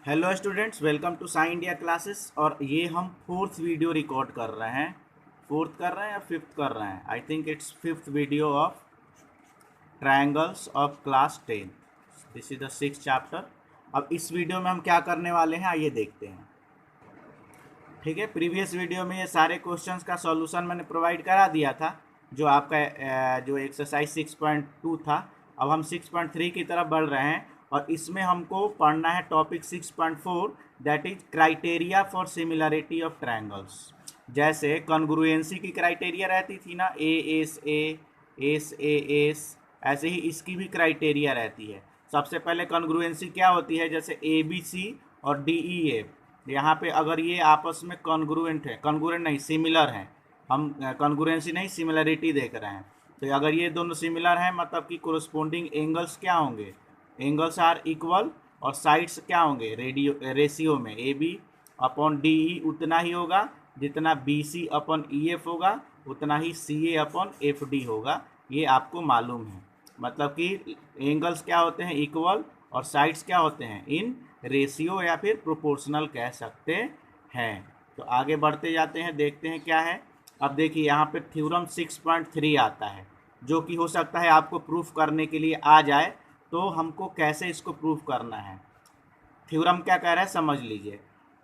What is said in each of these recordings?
Hello students, welcome to Sai India classes. और ये हम फोर्थ वीडियो रिकॉर्ड कर रहे हैं। फोर्थ कर रहे हैं या फिफ्थ कर रहे हैं? I think it's fifth video of triangles of class 10। This is the sixth chapter. अब इस वीडियो में हम क्या करने वाले हैं आइए देखते हैं। ठीक है, प्रीवियस वीडियो में ये सारे क्वेश्चंस का सॉल्यूशन मैंने प्रोवाइड करा दिया था, जो आपका जो एक्सरसाइज 6.2 था। अब हम 6.3 की तरफ बढ़ रहे हैं और इसमें हमको पढ़ना है topic 6.4, that is criteria for similarity of triangles. जैसे कॉन्ग्रुएंसी की क्राइटेरिया रहती थी ना, एस ए एस, ऐसे ही इसकी भी क्राइटेरिया रहती है। सबसे पहले कॉन्ग्रुएंसी क्या होती है, जैसे ए बी सी और डी ई एफ। यहाँ पे अगर ये आपस में कॉन्ग्रुएंट है, कॉन्ग्रुएंट नहीं सिमिलर हैं, हम कॉन्ग्रुएंसी नहीं सिमिलरिटी देख रहे हैं। तो अगर ये दोनों सिमिलर हैं मतलब कि कोरस्पोंडिंग एंगल्स क्या होंगे, एंगल्स आर इक्वल, और साइड्स क्या होंगे रेशियो में A B upon D E उतना ही होगा जितना B C upon E F होगा, उतना ही C A upon F D होगा। ये आपको मालूम है, मतलब कि एंगल्स क्या होते हैं इक्वल और साइड्स क्या होते हैं इन रेशियो या फिर प्रोपोर्शनल कह सकते हैं। तो आगे बढ़ते जाते हैं, देखते हैं क्या है। अब देखिए यहाँ पे थ्योरम 6.3 आता है, जो कि हो सकता है आपको प्रूफ करने के लिए आ जाए। तो हमको कैसे इसको प्रूफ करना है, थ्योरम क्या कह रहा है समझ लीजिए।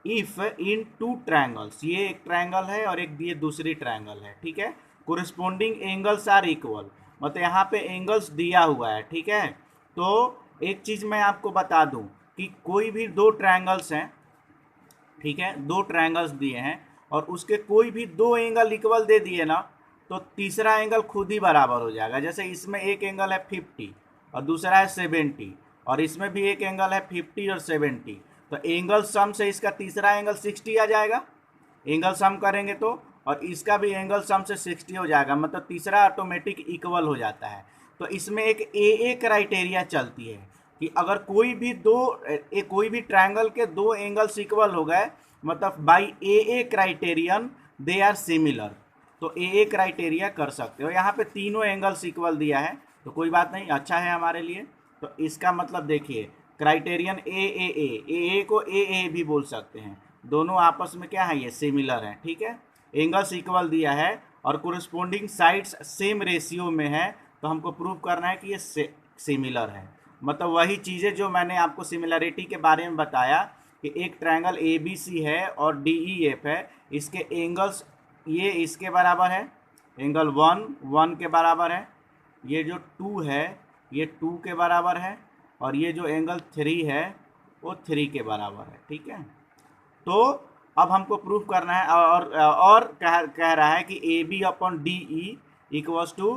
इफ इन टू ट्रायंगल्स, ये एक ट्रायंगल है और एक ये दूसरी ट्रायंगल है, ठीक है, कोरिस्पोंडिंग एंगल्स आर इक्वल, मतलब यहाँ पे एंगल्स दिया हुआ है, ठीक है। तो एक चीज़ मैं आपको बता दूं कि कोई भी दो ट्रायंगल्स हैं, ठीक है, दो ट्रायंगल्स दिए हैं और उसके कोई भी दो एंगल इक्वल दे दिए ना, तो तीसरा एंगल खुद ही बराबर हो जाएगा। जैसे इसमें एक एंगल है 50 और दूसरा है 70, और इसमें भी एक एंगल है 50 और 70, तो एंगल सम से इसका तीसरा एंगल 60 आ जाएगा, एंगल सम करेंगे तो, और इसका भी एंगल सम से 60 हो जाएगा, मतलब तीसरा ऑटोमेटिक इक्वल हो जाता है। तो इसमें एक ए क्राइटेरिया चलती है कि अगर कोई भी ट्रायंगल के दो एंगल्स इक्वल हो गए, मतलब by A criterion they are similar, तो ए क्राइटेरिया कर सकते हो। यहाँ पे तीनों एंगल्स इक्वल दिया है तो कोई बात नहीं, अच्छा है हमारे लिए। तो इसका मतलब देखिए, क्राइटेरियन ए को ए भी बोल सकते हैं, दोनों आपस में क्या है ये सिमिलर हैं, ठीक है। एंगल्स इक्वल दिया है और कोरिस्पोंडिंग साइड्स सेम रेशियो में है, तो हमको प्रूव करना है कि ये सिमिलर है। मतलब वही चीज़ें जो मैंने आपको सिमिलरिटी के बारे में बताया कि एक ट्रायंगल ए बी सी है और डी ई एफ है, इसके एंगल्स ये इसके बराबर है, एंगल 1 के बराबर है, ये जो 2 है ये 2 के बराबर है, और ये जो एंगल 3 है वो 3 के बराबर है, ठीक है। तो अब हमको प्रूफ करना है, और कह रहा है कि A B upon D E equals to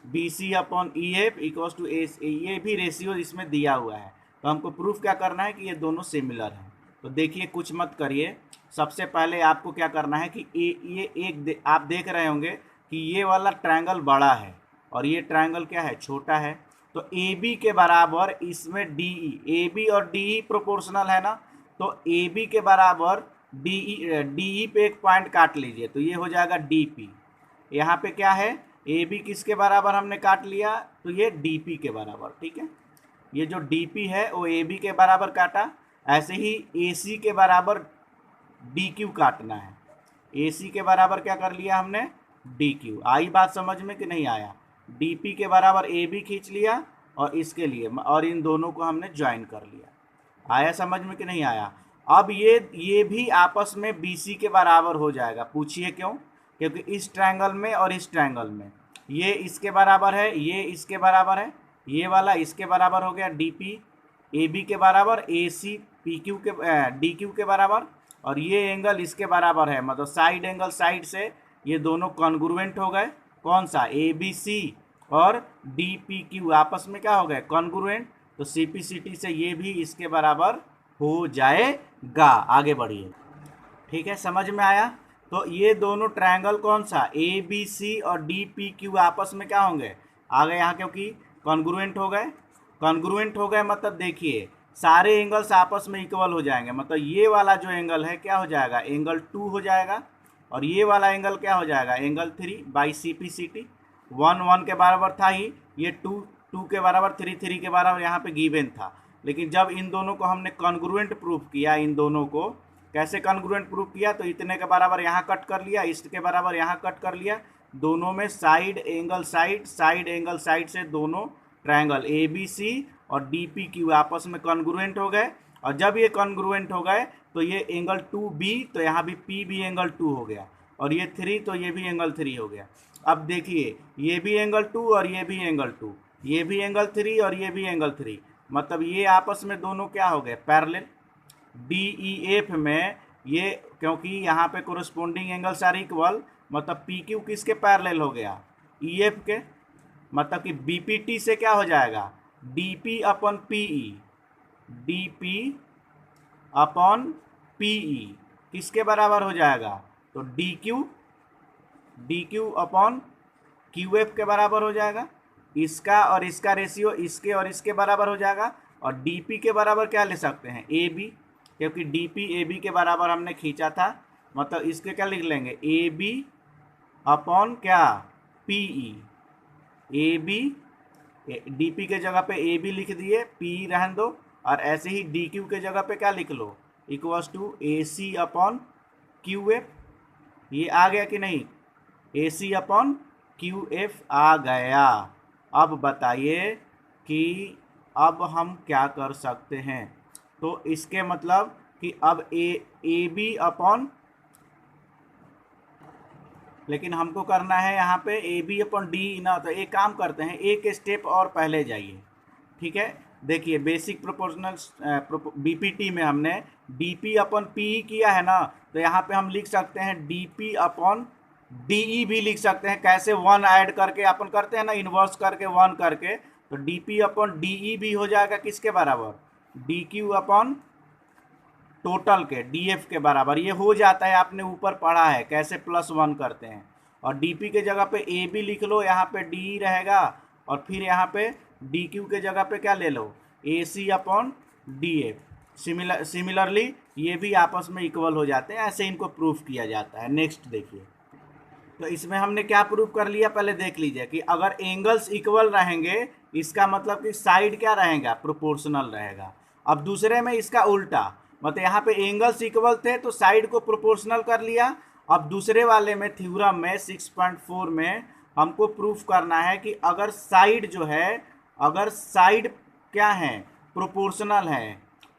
B C upon E F equals to A, ये भी रेशियो इसमें दिया हुआ है। तो हमको प्रूफ क्या करना है कि ये दोनों सिमिलर हैं। तो देखिए कुछ मत करिए, सबसे पहले आपको क्या करना है कि आप देख रहे होंगे कि ये वाला ट्रायंगल बड़ा है और ये ट्रायंगल क्या है छोटा है। तो ए बी के बराबर इसमें डी ई, ए बी और डी ई प्रोपोर्शनल है ना, तो ए बी के बराबर डी ई पे एक पॉइंट काट लीजिए, तो ये हो जाएगा डी पी। यहाँ पे क्या है, ए बी किसके बराबर हमने काट लिया, तो ये डी पी के बराबर, ठीक है। ये जो डी पी है वो ए बी के बराबर काटा, ऐसे ही ए सी के बराबर डी क्यू काटना है। ए सी के बराबर क्या कर लिया हमने, डी क्यू। आई बात समझ में कि नहीं आया? डी पी के बराबर ए बी खींच लिया और इसके लिए, और इन दोनों को हमने ज्वाइन कर लिया। आया समझ में कि नहीं आया? अब ये भी आपस में बी सी के बराबर हो जाएगा। पूछिए क्यों? क्योंकि इस ट्रायंगल में और इस ट्रायंगल में ये इसके बराबर है, ये इसके बराबर है, ये वाला इसके बराबर हो गया डी पी, ए बी के बराबर, ए सी पी क्यू के डी क्यू के बराबर, और ये एंगल इसके बराबर है, मतलब साइड एंगल साइड से ये दोनों कॉन्ग्रुएंट हो गए। कौन सा, ए बी सी और डी पी क्यू आपस में क्या हो गए कॉन्ग्रुएंट, तो सी पी सी टी से ये भी इसके बराबर हो जाएगा। आगे बढ़िए, ठीक है, समझ में आया? तो ये दोनों ट्रायंगल कौन सा, ए बी सी और डी पी क्यू आपस में क्या होंगे, आ गए यहाँ, क्योंकि कॉन्ग्रुएंट हो गए। कॉन्ग्रुएंट हो गए मतलब देखिए सारे एंगल्स आपस में इक्वल हो जाएंगे, मतलब ये वाला जो एंगल है क्या हो जाएगा, एंगल 2 हो जाएगा, और ये वाला एंगल क्या हो जाएगा, angle 3 by C P C T. 1 1 के बराबर था ही, ये 2 2 के बराबर, 3 3 के बराबर यहाँ पे गिवन था, लेकिन जब इन दोनों को हमने कॉन्ग्रुएंट प्रूफ किया, इन दोनों को कैसे कॉन्ग्रुएंट प्रूफ किया, तो इतने के बराबर यहाँ कट कर लिया, इसके बराबर यहाँ कट कर लिया, दोनों में side angle side, side angle side से दोनों ट्रायंगल ए बी सी और डी पी क्यू आपस में कॉन्ग्रुएंट हो गए। और जब ये कॉन्ग्रुएंट हो गए तो ये एंगल 2B, तो यहाँ भी पी भी एंगल 2 हो गया, और ये 3 तो ये भी एंगल 3 हो गया। अब देखिए ये भी एंगल 2 और ये भी एंगल 2, ये भी एंगल 3 और ये भी एंगल 3, मतलब ये आपस में दोनों क्या हो गए, पैरेलल। डी ई एफ में ये क्योंकि यहाँ पे कोरस्पोंडिंग एंगल्स आर इक्वल, मतलब पी क्यू किसके पैरेलल हो गया, ई एफ के, मतलब कि बी पी टी से क्या हो जाएगा, D P upon P E, D P upon P E किसके बराबर हो जाएगा, तो D Q upon Q F के बराबर हो जाएगा। इसका और इसका रेशियो इसके और इसके बराबर हो जाएगा। और डी पी के बराबर क्या ले सकते हैं, ए बी, क्योंकि डी पी ए बी के बराबर हमने खींचा था, मतलब इसके क्या लिख लेंगे, ए बी अपॉन क्या, P E, A B, D P के जगह पे ए बी लिख दिए, पी रहने दो, और ऐसे ही डी क्यू के जगह पे क्या लिख लो, equals to A C upon Q F. ये आ गया कि नहीं, A C upon Q F आ गया। अब बताइए कि अब हम क्या कर सकते हैं, तो इसके मतलब कि अब ए बी अपॉन, लेकिन हमको करना है यहाँ पे ए बी अपॉन डी ना, तो एक काम करते हैं, एक स्टेप और पहले जाइए, ठीक है। देखिए बेसिक प्रोपोर्शनल बीपीटी में हमने डीपी अपॉन पी किया है ना, तो यहाँ पे हम लिख सकते हैं डीपी अपॉन डीई भी लिख सकते हैं। कैसे, 1 ऐड करके अपन करते हैं ना, इन्वर्स करके 1 करके, तो डीपी अपॉन डीई भी हो जाएगा किसके बराबर, डी क्यू अपॉन टोटल के डीएफ के बराबर। ये हो जाता है, आपने ऊपर पढ़ा है कैसे +1 करते हैं। और डीपी के जगह पे ए बी लिख लो, यहाँ पे डी रहेगा, और फिर यहाँ पे डी क्यू के जगह पे क्या ले लो, ए C upon D F. Similarly ये भी आपस में इक्वल हो जाते हैं, ऐसे इनको प्रूफ किया जाता है। नेक्स्ट देखिए, तो इसमें हमने क्या प्रूफ कर लिया, पहले देख लीजिए कि अगर एंगल्स इक्वल रहेंगे, इसका मतलब कि साइड क्या रहेगा, प्रोपोर्शनल रहेगा। अब दूसरे में इसका उल्टा, मतलब यहाँ पे एंगल्स इक्वल थे तो साइड को प्रोपोर्शनल कर लिया। अब दूसरे वाले में थ्योरम में 6.4 में हमको प्रूफ करना है कि अगर साइड जो है, अगर साइड क्या है, प्रोपोर्शनल है,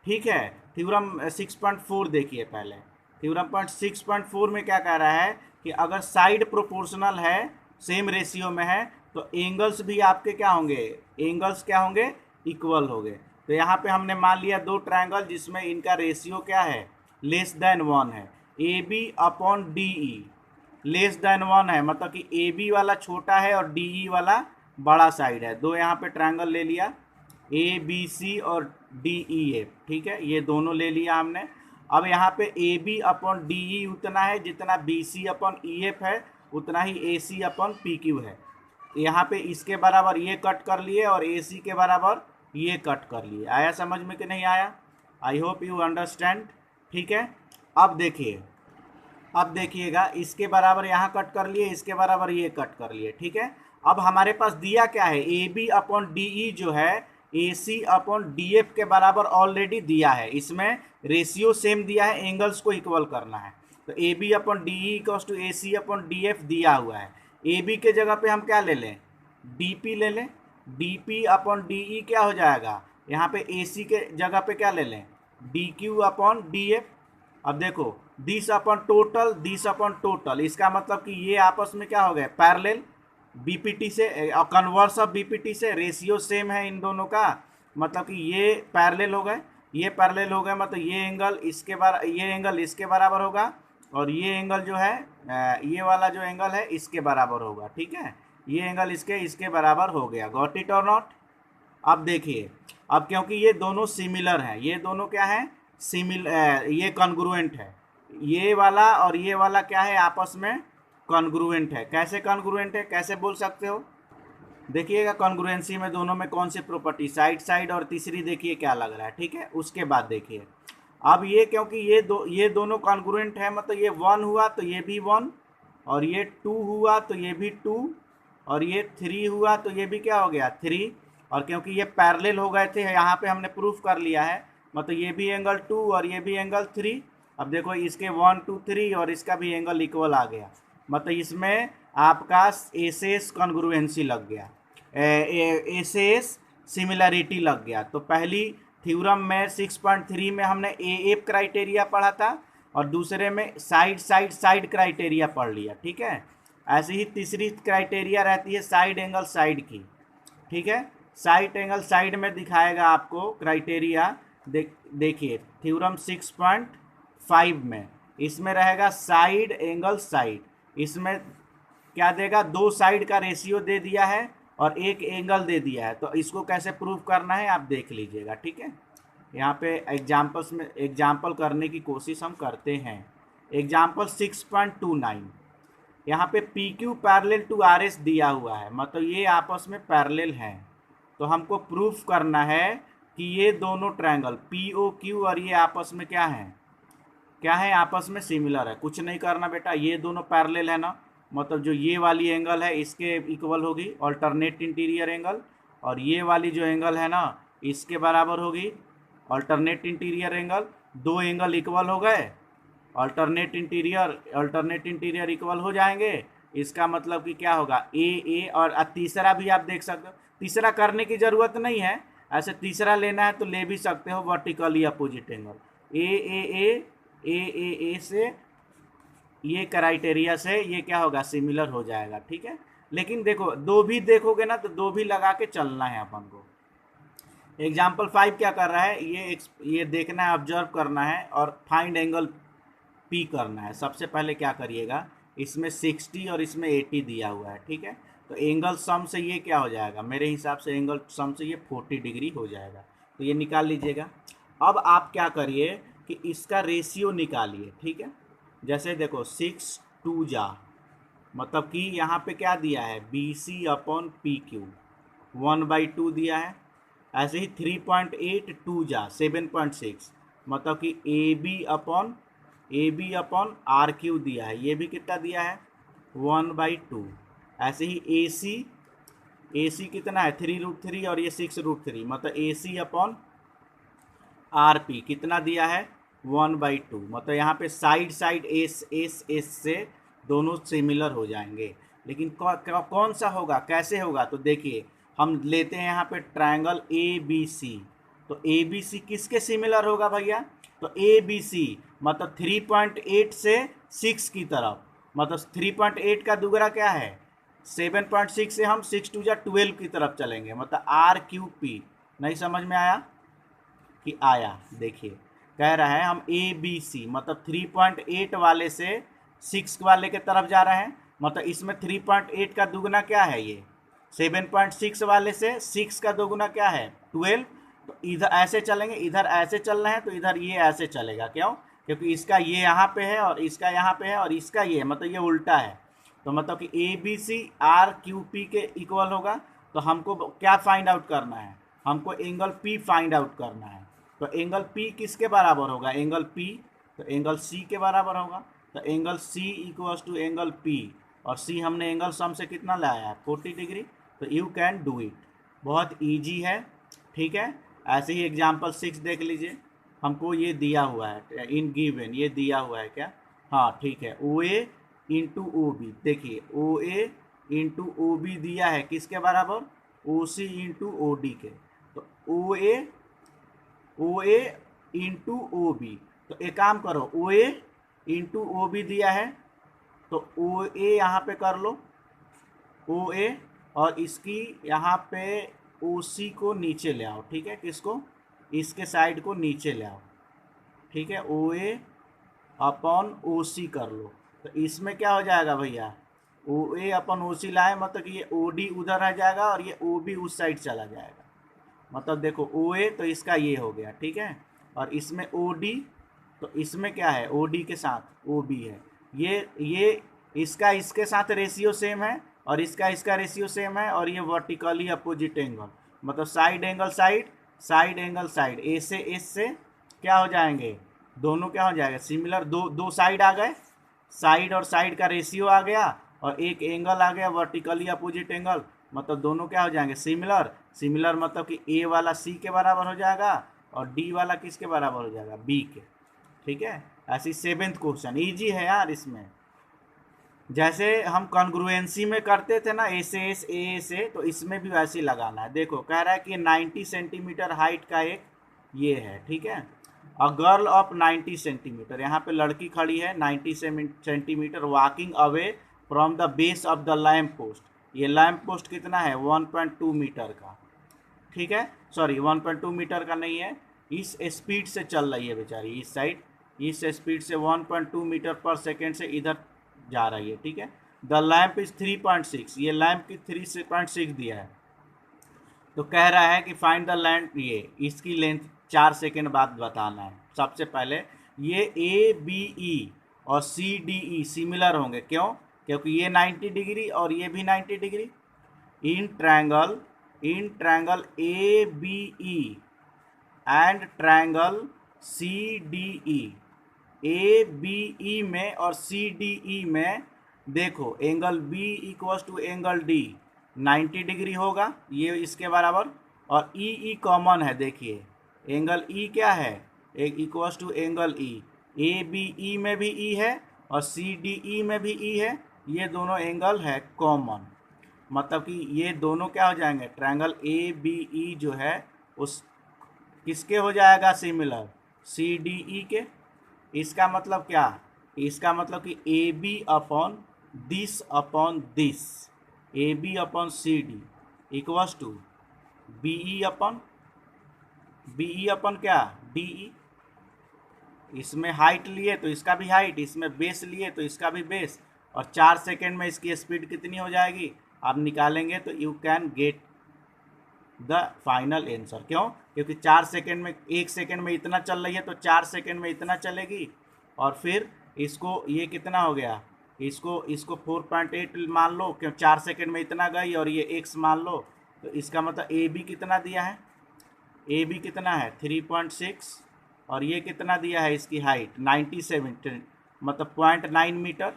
ठीक है। थ्योरम 6.4 देखिए पहले, थ्योरम 6.4 में क्या कह रहा है कि अगर साइड प्रोपोर्शनल है, सेम रेशियो में है, तो एंगल्स भी आपके क्या होंगे, एंगल्स क्या होंगे, इक्वल होंगे। तो यहाँ पे हमने मान लिया 2 ट्रायंगल जिसमें इनका रेशियो क्या है, लेस देन 1 है, A B upon D E less than 1 है, मतलब कि ए बी वाला छोटा है और डी ई वाला बड़ा साइड है। 2 यहाँ पे ट्रायंगल ले लिया, ए बी सी और डी ई एफ, ठीक है, ये दोनों ले लिया हमने। अब यहाँ पे A B upon D E उतना है जितना B C upon E F है, उतना ही A C upon P Q है। यहाँ पे इसके बराबर ये कट कर लिए और ए सी के बराबर ये कट कर लिए। आया समझ में कि नहीं आया, आई होप यू अंडरस्टैंड, ठीक है। अब देखिए, अब देखिएगा, इसके बराबर यहाँ कट कर लिए, इसके बराबर ये कट कर लिए, ठीक है। अब हमारे पास दिया क्या है, A B upon D E जो है A C upon D F के बराबर ऑलरेडी दिया है। इसमें रेशियो सेम दिया है, एंगल्स को इक्वल करना है। तो A B upon D E equals to A C upon D F दिया हुआ है। ए बी के जगह पे हम क्या ले लें, डी पी ले लें, डी पी अपॉन डी ई क्या हो जाएगा, यहाँ पे ए सी के जगह पे क्या ले लें, D Q upon D F. अब देखो, this upon total, this upon total, इसका मतलब कि ये आपस में क्या हो गए, पैरेलल बीपीटी से, कन्वर्स ऑफ बीपीटी से, रेशियो सेम है इन दोनों का, मतलब कि ये पैरेलल हो गए, ये पैरेलल हो गए, मतलब ये एंगल इसके ये एंगल इसके बराबर होगा, और ये एंगल जो है, ये वाला जो एंगल है इसके बराबर होगा, ठीक है। ये एंगल इसके बराबर हो गया। गॉट इट और नॉट। अब देखिए, अब क्योंकि ये दोनों सिमिलर हैं, ये दोनों क्या है, ये कॉन्ग्रुएंट है, ये वाला और ये वाला क्या है, आपस में कॉन्ग्रुएंट है। कैसे कॉन्ग्रुएंट है, कैसे बोल सकते हो, देखिएगा कॉन्ग्रुएंसी में दोनों में कौन सी प्रॉपर्टी, साइड, और तीसरी देखिए क्या लग रहा है, ठीक है। उसके बाद देखिए, अब ये क्योंकि ये दोनों कॉन्ग्रुएंट है, मतलब ये 1 हुआ तो ये भी 1, और ये 2 हुआ तो ये भी 2, और ये 3 हुआ तो ये भी क्या हो गया, 3। और क्योंकि ये पैरेलल हो गए थे यहाँ पे हमने प्रूफ कर लिया है, मतलब ये भी एंगल 2 और ये भी एंगल 3। अब देखो इसके 1 2 3 और इसका भी एंगल इक्वल आ गया, मतलब इसमें आपका एस कॉन्ग्रुएंसी लग गया, एस सिमिलरिटी लग गया। तो पहली थ्योरम में 6.3 में हमने ए क्राइटेरिया पढ़ा था और दूसरे में साइड क्राइटेरिया पढ़ लिया, ठीक है। ऐसे ही तीसरी क्राइटेरिया रहती है साइड एंगल साइड की, ठीक है। साइड एंगल साइड में दिखाएगा आपको क्राइटेरिया, देखिए थ्योरम 6.5 में इसमें रहेगा साइड एंगल साइड, इसमें क्या देगा, दो साइड का रेशियो दे दिया है और एक एंगल दे दिया है। तो इसको कैसे प्रूव करना है आप देख लीजिएगा, ठीक है। यहाँ पे एग्जाम्पल्स में एग्जाम्पल करने की कोशिश हम करते हैं। एग्जाम्पल 6.29, यहाँ पे P Q parallel to R S दिया हुआ है, मतलब ये आपस में पैरेलल हैं। तो हमको प्रूफ करना है कि ये दोनों ट्रायंगल पी ओ क्यू और ये आपस में क्या है आपस में सिमिलर है। कुछ नहीं करना बेटा, ये दोनों पैरेलल है ना, मतलब जो ये वाली एंगल है इसके इक्वल होगी अल्टरनेट इंटीरियर एंगल, और ये वाली जो एंगल है ना इसके बराबर होगी अल्टरनेट इंटीरियर एंगल। दो एंगल इक्वल हो गए, अल्टरनेट इंटीरियर इक्वल हो जाएंगे। इसका मतलब कि क्या होगा, ए और तीसरा भी आप देख सकते हो, तीसरा करने की ज़रूरत नहीं है, ऐसे तीसरा लेना है तो ले भी सकते हो, वर्टिकली अपोजिट एंगल ए से ये क्राइटेरिया से ये क्या होगा, सिमिलर हो जाएगा, ठीक है। लेकिन देखो दो भी देखोगे ना तो दो भी लगा के चलना है अपन को। एग्जाम्पल 5 क्या कर रहा है, ये देखना है, ऑब्जर्व करना है और फाइंड एंगल पी करना है। सबसे पहले क्या करिएगा, इसमें 60 और इसमें 80 दिया हुआ है, ठीक है। तो एंगल सम से ये क्या हो जाएगा, मेरे हिसाब से एंगल सम से ये 40 डिग्री हो जाएगा, तो ये निकाल लीजिएगा। अब आप क्या करिए कि इसका रेशियो निकालिए, ठीक है। जैसे देखो 6 2 जा, मतलब कि यहाँ पे क्या दिया है, B C upon P Q 1/2 दिया है। ऐसे ही 3.8 2 जा 7.6, मतलब कि A B upon R Q दिया है, ये भी कितना दिया है 1/2। ऐसे ही ए सी कितना है 3√3 और ये 6√3, मतलब ए सी अपॉन आर पी कितना दिया है 1/2। मतलब यहाँ पे साइड एस से दोनों सिमिलर हो जाएंगे। लेकिन कौन सा होगा, कैसे होगा, तो देखिए हम लेते हैं यहाँ पे ट्रायंगल ए बी सी। तो ए बी सी किसके सिमिलर होगा भैया, तो ए बी सी मतलब 3.8 से 6 की तरफ, मतलब 3.8 का दुगरा क्या है 7.6 से हम 6 2 जा 12 की तरफ चलेंगे, मतलब आर क्यू पी। नहीं समझ में आया कि आया, देखिए कह रहा है हम ए बी सी मतलब 3.8 वाले से 6 वाले के तरफ जा रहे हैं, मतलब इसमें 3.8 का दुगना क्या है, ये 7.6 वाले से 6 का दोगुना क्या है 12। तो इधर ऐसे चलेंगे, इधर ऐसे चल रहे हैं तो इधर ये ऐसे चलेगा, क्यों, क्योंकि इसका ये यहाँ पे है और इसका यहाँ पे है और इसका ये, मतलब ये उल्टा है। तो मतलब कि A B C R Q P के इक्वल होगा। तो हमको क्या फाइंड आउट करना है, हमको एंगल पी फाइंड आउट करना है। तो एंगल पी किसके बराबर होगा, एंगल पी तो एंगल सी के बराबर होगा। तो angle C equals to angle P, और सी हमने एंगल सम से कितना लाया है 40 डिग्री। तो यू कैन डू इट, बहुत ईजी है, ठीक है। ऐसे ही एग्जाम्पल 6 देख लीजिए, हमको ये दिया हुआ है इन गिवन, ये दिया हुआ है क्या, हाँ ठीक है, ओ ए इंटू ओ बी। देखिए ओ ए इंटू ओ बी दिया है किसके बराबर, ओ सी इंटू ओ डी के। तो ओ ए इंटू ओ बी, तो एक काम करो ओ ए इंटू ओ बी दिया है तो ओ ए यहाँ पे कर लो ओ ए, और इसकी यहाँ पे ओ सी को नीचे ले आओ, ठीक है, किसको, इसके साइड को नीचे ले आओ, ठीक है। ओ ए अपॉन ओ सी कर लो, तो इसमें क्या हो जाएगा भैया, ओ ए अपॉन ओ सी लाए, मतलब कि ये ओ डी उधर रह जाएगा और ये ओ बी उस साइड चला जाएगा। मतलब देखो ओ ए तो इसका ये हो गया, ठीक है, और इसमें ओ डी, तो इसमें क्या है ओ डी के साथ ओ बी है, ये इसका इसके साथ रेशियो सेम है और इसका रेशियो सेम है, और ये वर्टिकली अपोजिट एंगल, मतलब साइड एंगल साइड ए से एस से क्या हो जाएंगे, दोनों क्या हो जाएगा सिमिलर, दो साइड आ गए, साइड और साइड का रेशियो आ गया और एक एंगल आ गया वर्टिकली अपोजिट एंगल, मतलब दोनों क्या हो जाएंगे सिमिलर। सिमिलर मतलब कि ए वाला सी के बराबर हो जाएगा और डी वाला किसके बराबर हो जाएगा, बी के। ठीक है, ऐसी 7th क्वेश्चन इजी है यार। इसमें जैसे हम कॉन्ग्रुएंसी में करते थे ना ए से, तो इसमें भी वैसे ही लगाना है। देखो कह रहा है कि 90 सेंटीमीटर हाइट का एक ये है, ठीक है, अ गर्ल ऑफ 90 सेंटीमीटर, यहाँ पे लड़की खड़ी है 90 centimetre, walking away from the base of the lamp post. ये लैम्प पोस्ट कितना है, 1.2 मीटर का, ठीक है, सॉरी 1.2 मीटर का नहीं है, इस स्पीड से चल रही है बेचारी, इस साइड इस स्पीड से 1.2 मीटर पर सेकेंड से इधर जा रही है, ठीक है। द लैम्प इज 3.6, ये लैम्प की 3.6 दिया है, तो कह रहा है कि फाइंड द लैम्प, ये इसकी लेंथ 4 सेकेंड बाद बताना है। सबसे पहले ये ए बी ई और सी डी ई सिमिलर होंगे, क्यों, क्योंकि ये 90 डिग्री और ये भी 90 degree. In triangle A B E and triangle C D E, A B E में और सी डी ई में देखो angle B equals to angle D 90 degree होगा, ये इसके बराबर, और ई कॉमन है, देखिए एंगल ई क्या है, एक equals to angle E, A B E में भी ई है और सी डी ई में भी ई है, ये दोनों एंगल है कॉमन, मतलब कि ये दोनों क्या हो जाएंगे, ट्रायंगल ए बी ई जो है उस किसके हो जाएगा सिमिलर, सी डी ई के। इसका मतलब क्या, इसका मतलब कि A B upon this, A B upon C D equals to B E upon क्या, डी ई। इसमें हाइट लिए तो इसका भी हाइट, इसमें बेस लिए तो इसका भी बेस, और 4 सेकेंड में इसकी स्पीड कितनी हो जाएगी आप निकालेंगे तो you can get the final answer. क्यों, क्योंकि 4 सेकेंड में, 1 सेकेंड में इतना चल रही है तो 4 सेकेंड में इतना चलेगी, और फिर इसको ये कितना हो गया, इसको 4.8 मान लो, क्यों 4 सेकेंड में इतना गई, और ये x मान लो, तो इसका मतलब ए बी कितना दिया है, ए बी कितना है 3.6, और ये कितना दिया है इसकी हाइट 97, मतलब 0.9 मीटर,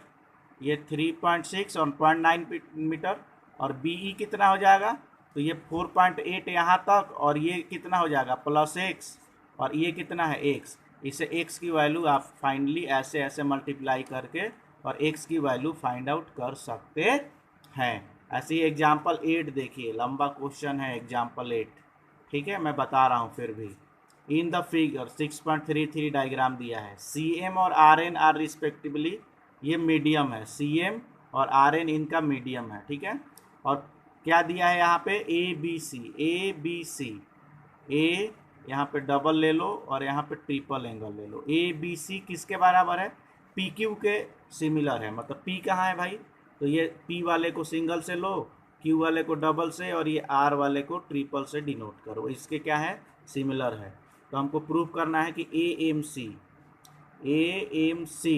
ये 3.6 और 0.9 मीटर, और बी ई कितना हो जाएगा, तो ये 4.8 यहाँ तक, और ये कितना हो जाएगा प्लस x, और ये कितना है x, इसे x की वैल्यू आप फाइनली ऐसे ऐसे मल्टीप्लाई करके और x की वैल्यू फाइंड आउट कर सकते हैं। ऐसे ही एग्जाम्पल 8 देखिए, लंबा क्वेश्चन है एग्जाम्पल 8, ठीक है, मैं बता रहा हूँ फिर भी। इन द फिगर 6.33 डायग्राम दिया है, सी एम और आर एन आर रिस्पेक्टिवली, ये मीडियम है, सी एम और आर एन इनका मीडियम है, ठीक है, और क्या दिया है यहाँ पे ए बी सी, ए यहाँ पे डबल ले लो और यहाँ पे ट्रिपल एंगल ले लो, ए बी सी किसके बराबर है, पी क्यू के सिमिलर है, मतलब पी कहाँ है भाई, तो ये पी वाले को सिंगल से लो, क्यू वाले को डबल से, और ये आर वाले को ट्रिपल से डिनोट करो, इसके क्या है सिमिलर है। तो हमको प्रूव करना है कि A M C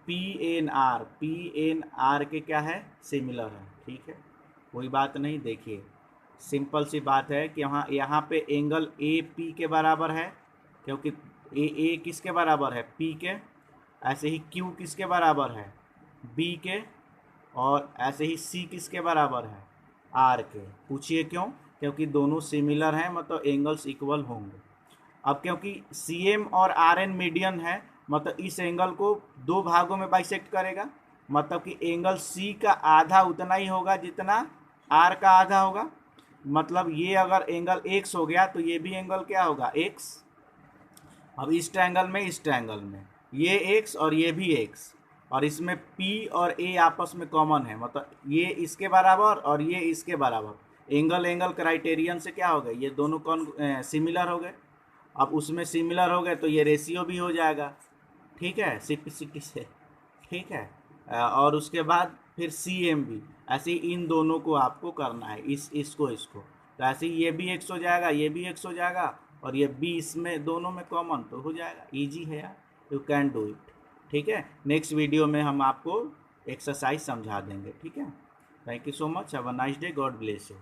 P N R के क्या है सिमिलर है, ठीक है, कोई बात नहीं। देखिए सिंपल सी बात है कि यहाँ पे एंगल ए पी के बराबर है, क्योंकि ए किसके बराबर है, पी के, ऐसे ही क्यू किसके बराबर है, बी के, और ऐसे ही सी किसके बराबर है, आर के। पूछिए क्यों, क्योंकि दोनों सिमिलर हैं, मतलब एंगल्स इक्वल होंगे। अब क्योंकि सी एम और आर एन मीडियन है, मतलब इस एंगल को 2 भागों में बाइसेक्ट करेगा, मतलब कि एंगल सी का आधा उतना ही होगा जितना आर का आधा होगा, मतलब ये अगर एंगल एक्स हो गया तो ये भी एंगल क्या होगा एक्स। अब इस ट्रायंगल में ये एक्स और ये भी एक्स, और इसमें पी और ए आपस में कॉमन है, मतलब ये इसके बराबर और ये इसके बराबर, एंगल क्राइटेरियन से क्या हो गए, ये दोनों कौन सिमिलर हो गए। अब उसमें सिमिलर हो गए तो ये रेशियो भी हो जाएगा, ठीक है, सिम्प्लिसिटी से, ठीक है, और उसके बाद फिर सी एम भी, ऐसे ही इन दोनों को आपको करना है, इसको तो ऐसे ही ये भी एक्स हो जाएगा, ये भी एक्स हो जाएगा, और ये बी इसमें दोनों में कॉमन तो हो जाएगा। इजी है यार, यू कैन डू इट, ठीक है। नेक्स्ट वीडियो में हम आपको एक्सरसाइज समझा देंगे, ठीक है। Thank you so much, have a nice day, God bless you.